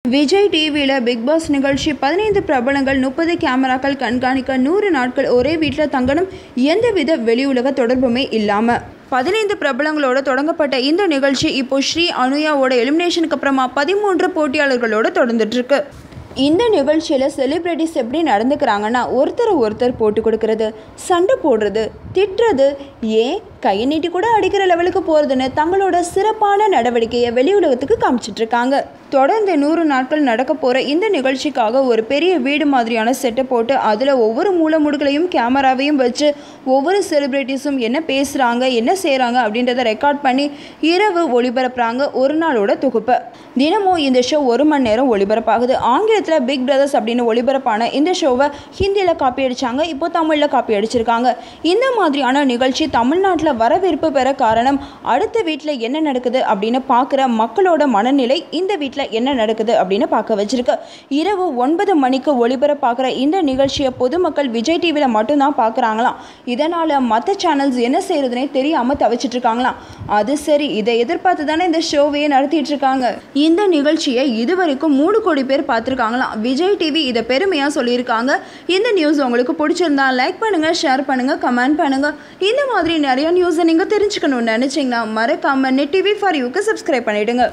விஜய் டிவியில் big pass நிகழ்ச்சி 15 பிரபலங்கள் 30 கேமராக்கள் கண்காணிக்க 100 நாட்கள் ஒரே வீட்டில் தங்கணும், எந்தவித வெளி உலக தொடர்புமே இல்லாமல் 15 பிரபலங்களோட தொடங்கப்பட்ட இந்த நிகழ்ச்சி இப்போ ஸ்ரீ அனுயாவோட எலிமினேஷனுக்கு அப்புறமா 13 போட்டியாளர்களோட தொடர்ந்துட்டுருக்கு. இந்த நிகழ்ச்சியில் செலிப்ரிட்டிஸ் எப்படி நடந்துக்கிறாங்கன்னா, ஒருத்தர் போட்டு கொடுக்கறது, சண்டை போடுறது, திட்டுறது, ஏன் கையை நீட்டி கூட அடிக்கிற லெவலுக்கு போகிறதுன்னு தங்களோட சிறப்பான நடவடிக்கையை வெளி உலகத்துக்கு காமிச்சிட்ருக்காங்க. தொடர்ந்து 100 நாட்கள் நடக்க போகிற இந்த நிகழ்ச்சிக்காக ஒரு பெரிய வீடு மாதிரியான செட்டை போட்டு அதில் ஒவ்வொரு மூலமுடுகளையும் கேமராவையும் வச்சு ஒவ்வொரு செலிப்ரிட்டிஸும் என்ன பேசுகிறாங்க, என்ன செய்கிறாங்க அப்படின்றத ரெக்கார்ட் பண்ணி இரவு ஒளிபரப்புறாங்க. ஒரு நாளோட தொகுப்பு. தினமும் இந்த ஷோ 1 மணி நேரம் ஒளிபரப்பாகுது. ஆங்கிலத்தில் பிக் பிரதர்ஸ் அப்படின்னு ஒளிபரப்பான இந்த ஷோவை ஹிந்தியில் காப்பி அடித்தாங்க, இப்போ தமிழில் காப்பி அடிச்சிருக்காங்க. இந்த மாதிரியான நிகழ்ச்சி தமிழ்நாட்டில் வரவேற்பு பெற காரணம், அடுத்த வீட்டில் என்ன நடக்குது அப்படின்னு பார்க்குற மக்களோட மனநிலை இந்த வீட்டில் என்ன நடக்குது அப்படின்னு பார்க்க வச்சிருக்கு. இரவு 9 மணிக்கு ஒளிபரப்பாகிற இந்த நிகழ்ச்சியை பொதுமக்கள் விஜய் டிவியில் மட்டும்தான் பார்க்குறாங்களாம். இதனால் மற்ற சேனல்ஸ் என்ன செய்யறதுனே தெரியாமல் தவிச்சிட்டு இருக்காங்களாம். அது சரி, இதை எதிர்பார்த்து தானே இந்த ஷோவையே நடத்திட்டு இருக்காங்க. இந்த நிகழ்ச்சியை இதுவரைக்கும் 3 கோடி பேர் பார்த்துருக்காங்களாம். விஜய் டிவி இதை பெருமையாக சொல்லியிருக்காங்க. இந்த நியூஸ் உங்களுக்கு பிடிச்சிருந்தா லைக் பண்ணுங்கள், ஷேர் பண்ணுங்கள், கமெண்ட் பண்ணுங்கள். இந்த மாதிரி நிறைய நியூஸை நீங்கள் தெரிஞ்சுக்கணும்னு நினச்சிங்கன்னா மறக்காமல் நெட் டிவி ஃபார் யூக்கு சப்ஸ்கிரைப் பண்ணிவிடுங்க.